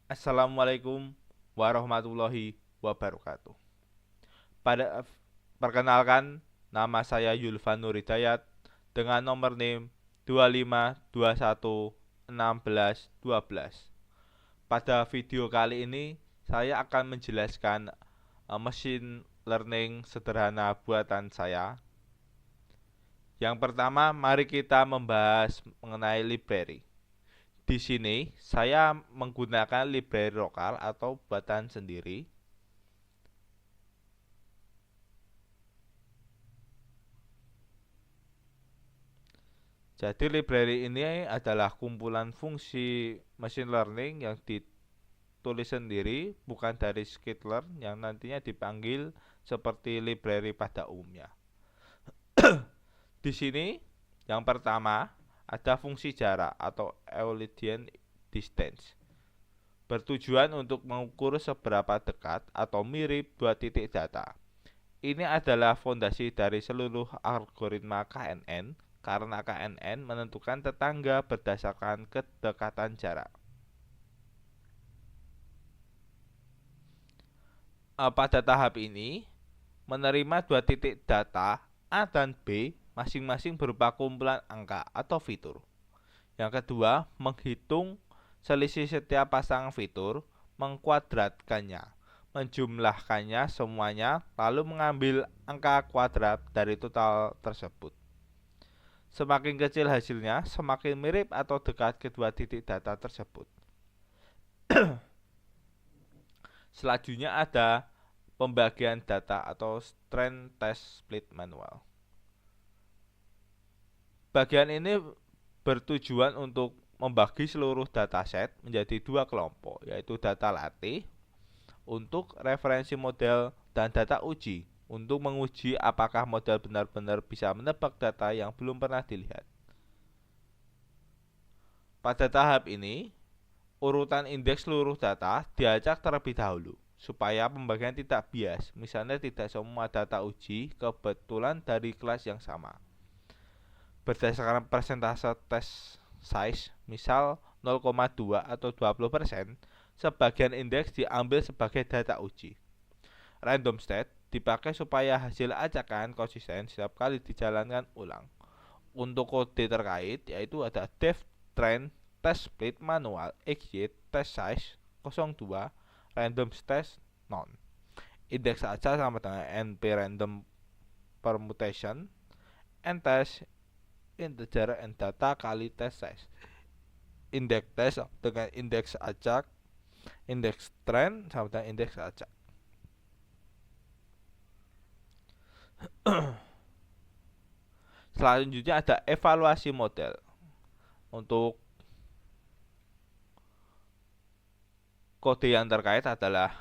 Assalamualaikum warahmatullahi wabarakatuh. Perkenalkan, nama saya Yulvan Nur Hidayat dengan nomor NIM 25211612. Pada video kali ini saya akan menjelaskan mesin learning sederhana buatan saya. Yang pertama, mari kita membahas mengenai library. Di sini saya menggunakan library lokal atau buatan sendiri. Jadi library ini adalah kumpulan fungsi machine learning yang ditulis sendiri, bukan dari scikit-learn yang nantinya dipanggil seperti library pada umumnya. Di sini yang pertama ada fungsi jarak atau Euclidean distance. Bertujuan untuk mengukur seberapa dekat atau mirip dua titik data. Ini adalah fondasi dari seluruh algoritma KNN karena KNN menentukan tetangga berdasarkan kedekatan jarak. Pada tahap ini, menerima dua titik data A dan B masing-masing berupa kumpulan angka atau fitur. Yang kedua, menghitung selisih setiap pasang fitur, mengkuadratkannya, menjumlahkannya semuanya, lalu mengambil angka kuadrat dari total tersebut. Semakin kecil hasilnya, semakin mirip atau dekat kedua titik data tersebut. Selanjutnya ada pembagian data atau strand test split manual. Bagian ini bertujuan untuk membagi seluruh dataset menjadi dua kelompok, yaitu data latih untuk referensi model dan data uji untuk menguji apakah model benar-benar bisa menebak data yang belum pernah dilihat. Pada tahap ini, urutan indeks seluruh data diacak terlebih dahulu supaya pembagian tidak bias. Misalnya tidak semua data uji kebetulan dari kelas yang sama. Berdasarkan persentase test size, misal 0,2 atau 20%, sebagian indeks diambil sebagai data uji. Random state dipakai supaya hasil acakan konsisten setiap kali dijalankan ulang. Untuk kode terkait yaitu ada def trend test split manual xy test size 02 random test none. Indeks acak sama dengan np random permutation n test integer and data kali test size. Indeks test dengan indeks acak, indeks trend sama dengan indeks acak. Selanjutnya ada evaluasi model. Untuk kode yang terkait adalah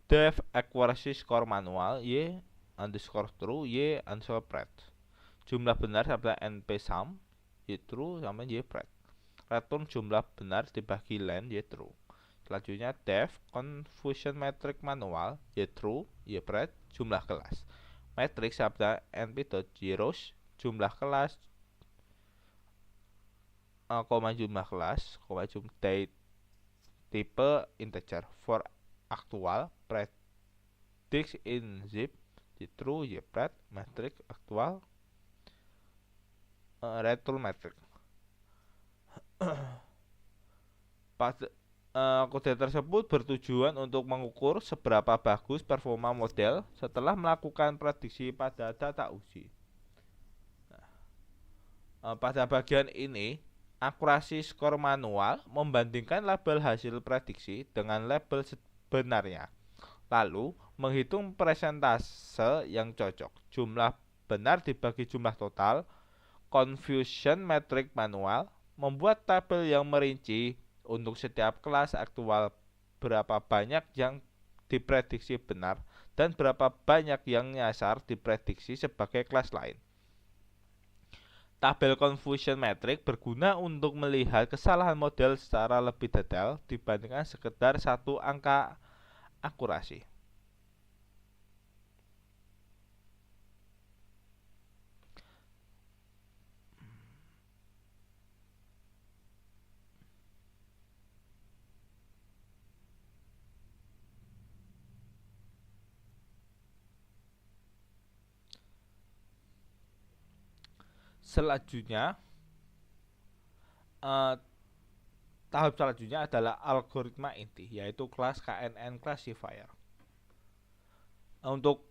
def accuracy score manual y underscore true y underscore pred. Jumlah benar sama np sum y true sama y pred. Return jumlah benar dibagi len y true. Selanjutnya def confusion metric manual y true y pred jumlah kelas. Matrix sama np.zeros jumlah kelas koma jumlah kelas koma jumlah date tipe integer for aktual predict in zip y true y pred matrix aktual return matrix. Kode tersebut bertujuan untuk mengukur seberapa bagus performa model setelah melakukan prediksi pada data uji. Pada bagian ini, akurasi skor manual membandingkan label hasil prediksi dengan label sebenarnya, lalu menghitung persentase yang cocok, jumlah benar dibagi jumlah total. Confusion metric manual membuat tabel yang merinci untuk setiap kelas aktual berapa banyak yang diprediksi benar dan berapa banyak yang nyasar diprediksi sebagai kelas lain. Tabel confusion metric berguna untuk melihat kesalahan model secara lebih detail dibandingkan sekedar satu angka akurasi. Selanjutnya, eh, tahap selanjutnya adalah algoritma inti, yaitu kelas KNN classifier. Untuk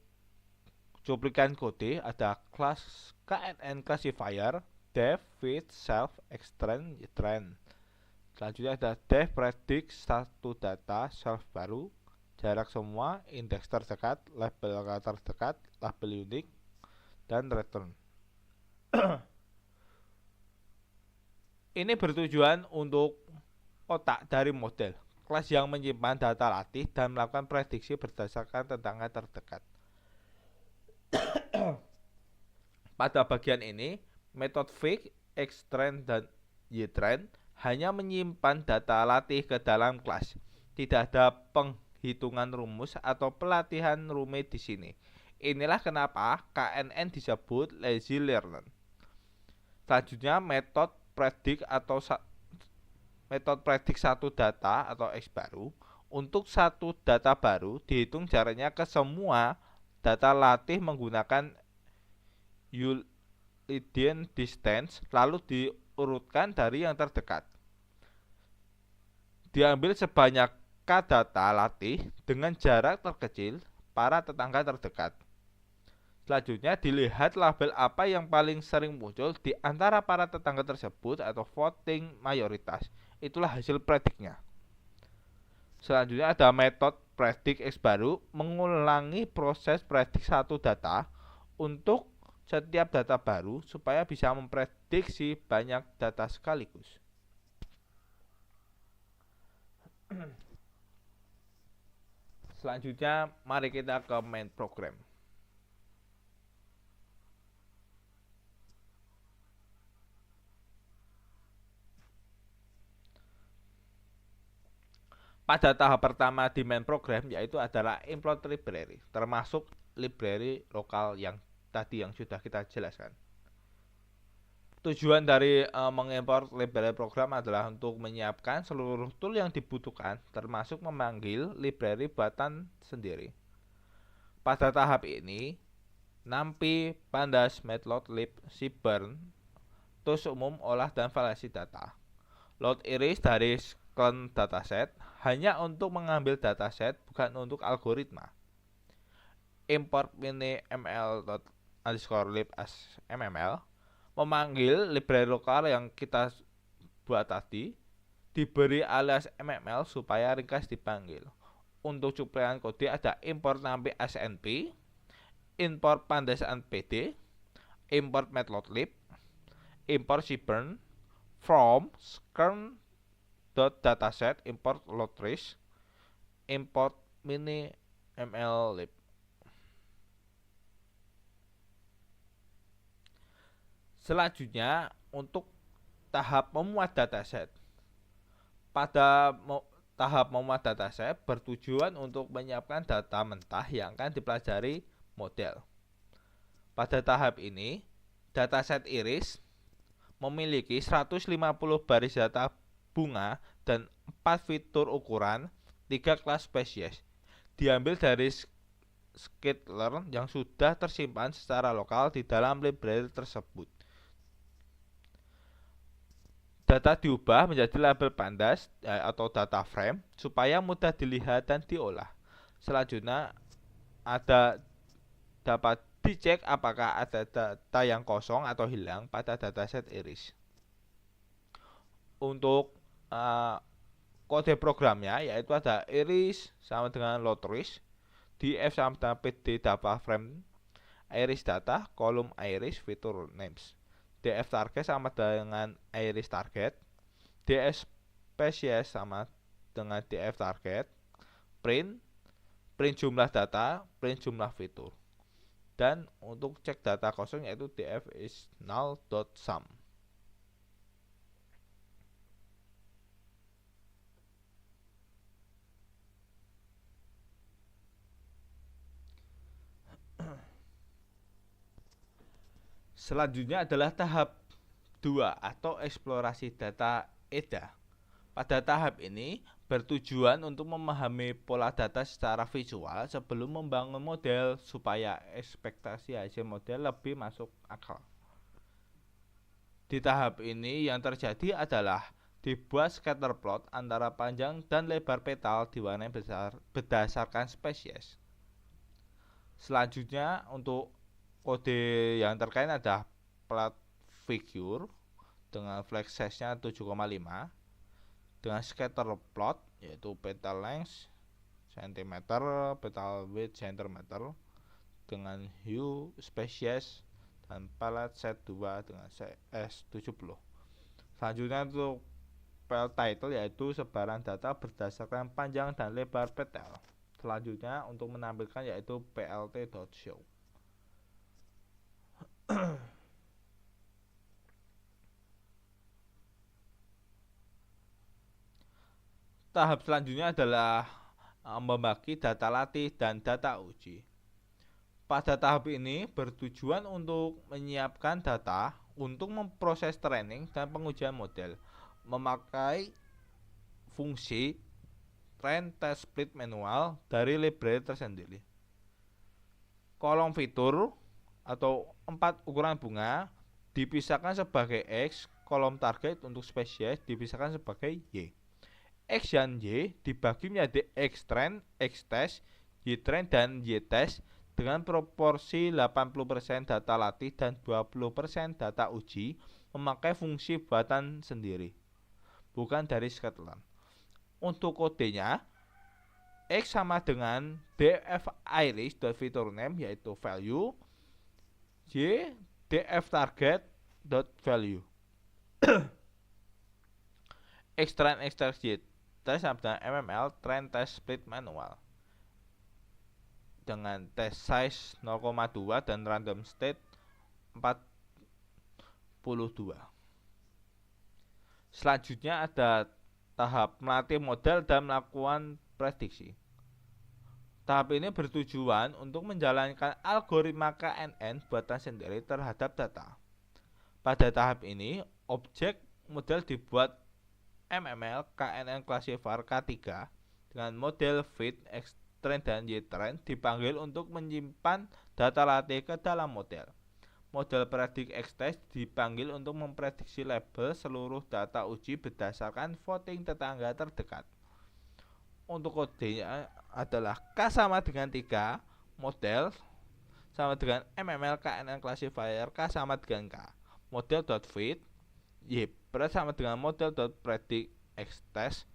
cuplikan kode ada kelas KNN classifier def, fit, self, extend, trend. Selanjutnya ada def, predict, satu data, self baru, jarak semua, indeks terdekat, label terdekat, label unik, dan return. Ini bertujuan untuk otak dari model, kelas yang menyimpan data latih dan melakukan prediksi berdasarkan tetangga terdekat. Pada bagian ini, metode fake, extend, dan ytrend hanya menyimpan data latih ke dalam kelas. Tidak ada penghitungan rumus atau pelatihan rumit di sini. Inilah kenapa KNN disebut lazy learner. Selanjutnya metode predict atau metode predik satu data atau X baru. Untuk satu data baru dihitung jaraknya ke semua data latih menggunakan Euclidean distance, lalu diurutkan dari yang terdekat. Diambil sebanyak K data latih dengan jarak terkecil para tetangga terdekat. Selanjutnya dilihat label apa yang paling sering muncul di antara para tetangga tersebut atau voting mayoritas. Itulah hasil prediknya. Selanjutnya ada metode predik X baru, mengulangi proses predik satu data untuk setiap data baru supaya bisa memprediksi banyak data sekaligus. Selanjutnya mari kita ke main program. Pada tahap pertama di main program yaitu adalah import library, termasuk library lokal yang tadi yang sudah kita jelaskan. Tujuan dari mengimpor library program adalah untuk menyiapkan seluruh tool yang dibutuhkan, termasuk memanggil library buatan sendiri. Pada tahap ini, NumPy, Pandas, Matplotlib, Seaborn, tools umum olah dan validasi data. Load iris dari scan dataset hanya untuk mengambil dataset, bukan untuk algoritma. Import mini ml.lib as mml, memanggil library lokal yang kita buat tadi, diberi alias mml supaya ringkas dipanggil. Untuk cuplikan kode ada import NumPy as np, import pandas pd, import matplotlib, import seaborn, from scan.dataset, import loadtrace, import mini mllib. Selanjutnya untuk tahap memuat dataset. Pada tahap memuat dataset bertujuan untuk menyiapkan data mentah yang akan dipelajari model. Pada tahap ini, dataset iris memiliki 150 baris data bunga dan 4 fitur ukuran, 3 kelas spesies. Diambil dari scikit-learn yang sudah tersimpan secara lokal di dalam library tersebut. Data diubah menjadi label pandas atau data frame supaya mudah dilihat dan diolah. Selanjutnya dapat dicek apakah ada data yang kosong atau hilang pada dataset iris. Untuk kode programnya yaitu ada iris sama dengan loadtrace, df sama dengan pd data frame iris data, kolom iris fitur names. df target sama dengan iris target, df species sama dengan df target, print jumlah data, print jumlah fitur. Dan untuk cek data kosong yaitu df is null.sum. Selanjutnya adalah tahap 2 atau eksplorasi data EDA. Pada tahap ini bertujuan untuk memahami pola data secara visual sebelum membangun model supaya ekspektasi hasil model lebih masuk akal. Di tahap ini yang terjadi adalah dibuat scatter plot antara panjang dan lebar petal diwarnai berdasarkan spesies. Selanjutnya untuk kode yang terkait ada plot figure dengan flag size-nya 7,5 dengan scatter plot yaitu petal length cm, petal width cm dengan hue species dan palette set 2 dengan S70. Selanjutnya untuk pel title yaitu sebaran data berdasarkan panjang dan lebar petal. Selanjutnya untuk menampilkan yaitu plt.show. Tahap selanjutnya adalah membagi data latih dan data uji. Pada tahap ini bertujuan untuk menyiapkan data untuk memproses training dan pengujian model memakai fungsi train test split manual dari library tersendiri. Kolom fitur atau 4 ukuran bunga dipisahkan sebagai X, kolom target untuk spesies dipisahkan sebagai Y. X dan Y dibagi menjadi X train, X test, Y train dan Y test dengan proporsi 80% data latih dan 20% data uji memakai fungsi buatan sendiri, bukan dari Scikit-learn. Untuk kodenya, X sama dengan dfiris.featurename yaitu value, Y dftarget.value. X train X test Y test sama dengan MML train test split manual dengan test size 0,2 dan random state 42. Selanjutnya ada tahap melatih model dan melakukan prediksi. Tahap ini bertujuan untuk menjalankan algoritma KNN buatan sendiri terhadap data. Pada tahap ini, objek model dibuat MML KNN Classifier K3 dengan model fit X train dan Y train dipanggil untuk menyimpan data latih ke dalam model. Model predik X test dipanggil untuk memprediksi label seluruh data uji berdasarkan voting tetangga terdekat. Untuk kodenya adalah K sama dengan 3, model sama dengan MML KNN Classifier K sama dengan K. Model.fit Y sama dengan model.predict X test.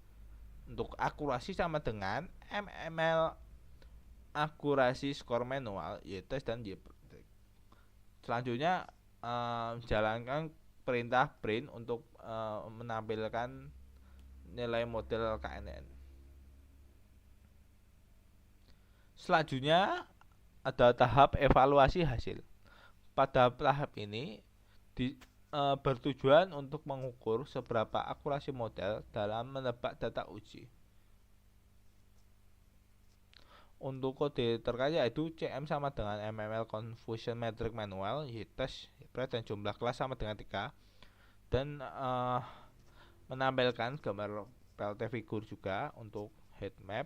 Untuk akurasi sama dengan MML akurasi skor manual Y test dan Y predict. Selanjutnya jalankan perintah print untuk menampilkan nilai model KNN. Selanjutnya ada tahap evaluasi hasil. Pada tahap ini bertujuan untuk mengukur seberapa akurasi model dalam menebak data uji. Untuk kode terkait yaitu CM sama dengan MML Confusion Metric Manual, Y test, Y predict dan jumlah kelas sama dengan 3 dan menampilkan gambar PLT figure juga untuk heat map.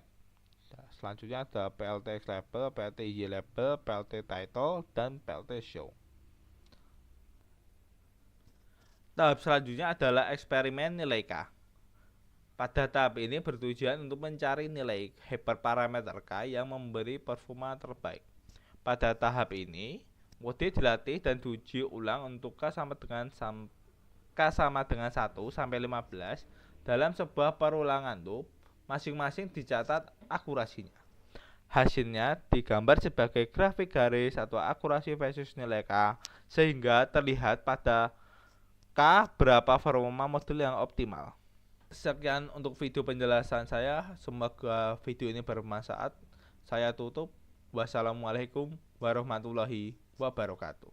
Selanjutnya ada PLT X label, PLT Y label, PLT title dan PLT show. Tahap selanjutnya adalah eksperimen nilai K. Pada tahap ini bertujuan untuk mencari nilai hyperparameter K yang memberi performa terbaik. Pada tahap ini, mode dilatih dan diuji ulang untuk K sama dengan 1 sampai 15 dalam sebuah perulangan loop, masing-masing dicatat akurasinya. Hasilnya digambar sebagai grafik garis atau akurasi versus nilai K sehingga terlihat pada K berapa performa model yang optimal. Sekian untuk video penjelasan saya. Semoga video ini bermanfaat. Saya tutup. Wassalamualaikum warahmatullahi wabarakatuh.